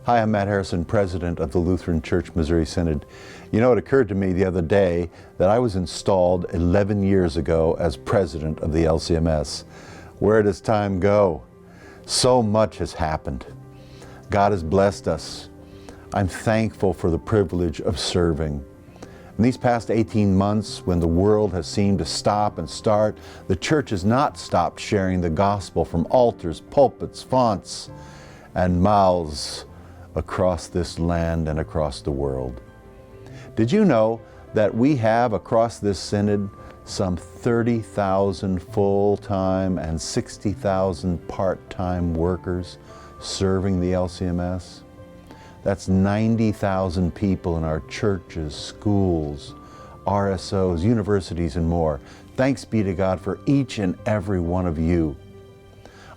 Hi, I'm Matt Harrison, President of the Lutheran Church Missouri Synod. You know, it occurred to me the other day that I was installed 11 years ago as President of the LCMS. Where does time go? So much has happened. God has blessed us. I'm thankful for the privilege of serving. In these past 18 months, when the world has seemed to stop and start, the church has not stopped sharing the gospel from altars, pulpits, fonts, and mouths across this land and across the world. Did you know that we have across this synod some 30,000 full-time and 60,000 part-time workers serving the LCMS? That's 90,000 people in our churches, schools, RSOs, universities, and more. Thanks be to God for each and every one of you.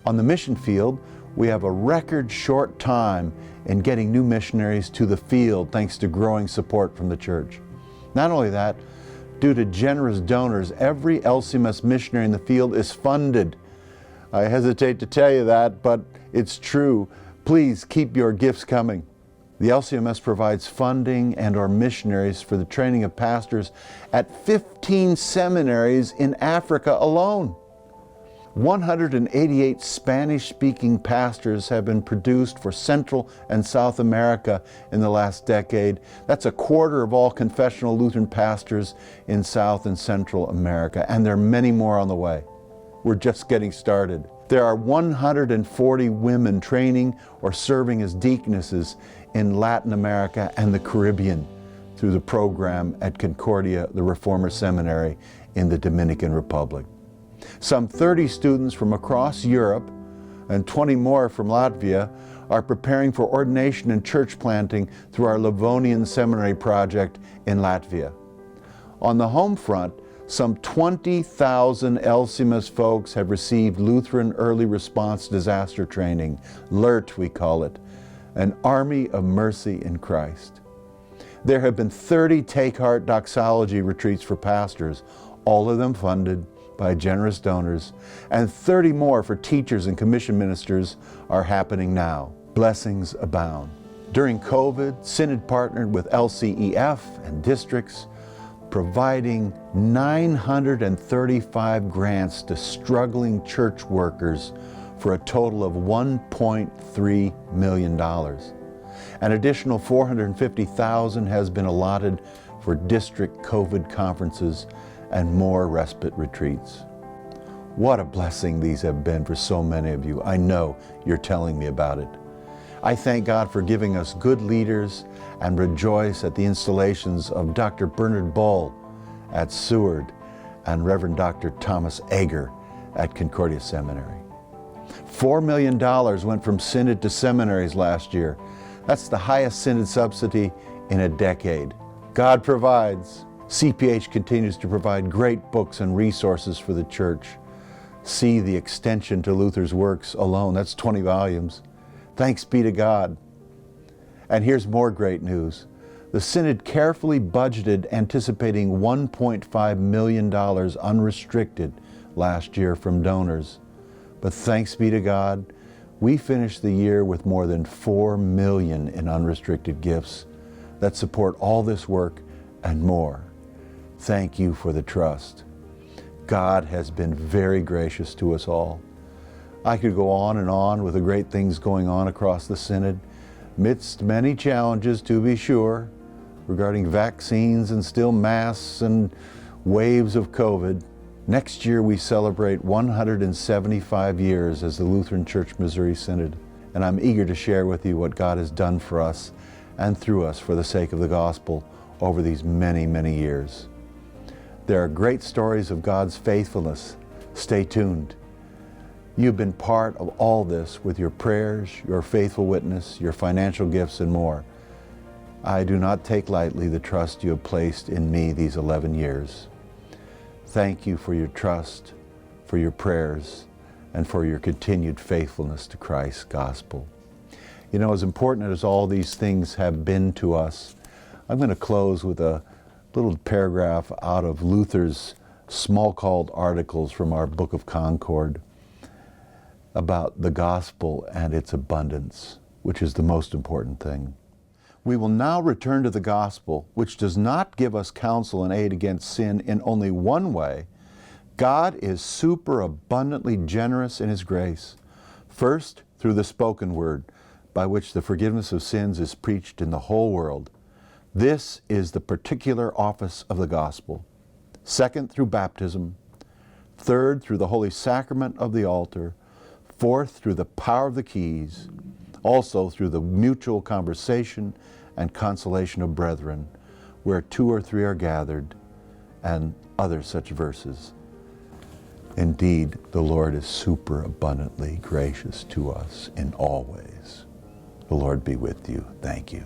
On the mission field, we have a record short time in getting new missionaries to the field thanks to growing support from the church. Not only that, due to generous donors, every LCMS missionary in the field is funded. I hesitate to tell you that, but it's true. Please keep your gifts coming. The LCMS provides funding and/or missionaries for the training of pastors at 15 seminaries in Africa alone. 188 Spanish-speaking pastors have been produced for Central and South America in the last decade. That's a quarter of all confessional Lutheran pastors in South and Central America, and there are many more on the way. We're just getting started. There are 140 women training or serving as deaconesses in Latin America and the Caribbean through the program at Concordia, the Reformer Seminary in the Dominican Republic. Some 30 students from across Europe and 20 more from Latvia are preparing for ordination and church planting through our Livonian Seminary project in Latvia. On the home front, some 20,000 LCMS folks have received Lutheran Early Response Disaster Training, LERT we call it, an Army of Mercy in Christ. There have been 30 Take Heart doxology retreats for pastors, all of them funded by generous donors, and 30 more for teachers and commission ministers are happening now. Blessings abound. During COVID, Synod partnered with LCEF and districts, providing 935 grants to struggling church workers for a total of $1.3 million. An additional $450,000 has been allotted for district COVID conferences and more respite retreats. What a blessing these have been for so many of you. I know you're telling me about it. I thank God for giving us good leaders and rejoice at the installations of Dr. Bernard Bull at Seward and Reverend Dr. Thomas Ager at Concordia Seminary. $4 million went from Synod to seminaries last year. That's the highest Synod subsidy in a decade. God provides. CPH continues to provide great books and resources for the church. See the extension to Luther's works alone. That's 20 volumes. Thanks be to God. And here's more great news. The Synod carefully budgeted anticipating $1.5 million unrestricted last year from donors. But thanks be to God, we finished the year with more than $4 million in unrestricted gifts that support all this work and more. Thank you for the trust. God has been very gracious to us all. I could go on with the great things going on across the Synod, amidst many challenges to be sure, regarding vaccines and still masks and waves of COVID. Next year we celebrate 175 years as the Lutheran Church Missouri Synod, and I'm eager to share with you what God has done for us and through us for the sake of the gospel over these many, many years. There are great stories of God's faithfulness. Stay tuned. You've been part of all this with your prayers, your faithful witness, your financial gifts, and more. I do not take lightly the trust you have placed in me these 11 years. Thank you for your trust, for your prayers, and for your continued faithfulness to Christ's gospel. You know, as important as all these things have been to us, I'm going to close with a little paragraph out of Luther's Smalcald articles from our Book of Concord about the gospel and its abundance. which is the most important thing. We will now return to the gospel, which does not give us counsel and aid against sin in only one way. God is super abundantly generous in His grace. First, through the spoken word, by which the forgiveness of sins is preached in the whole world. This is the particular office of the gospel. Second, through baptism. Third, through the holy sacrament of the altar. Fourth, through the power of the keys. Also through the mutual conversation and consolation of brethren, where 2 or 3 are gathered, and other such verses. Indeed, the Lord is super abundantly gracious to us in all ways. The Lord be with you. Thank you.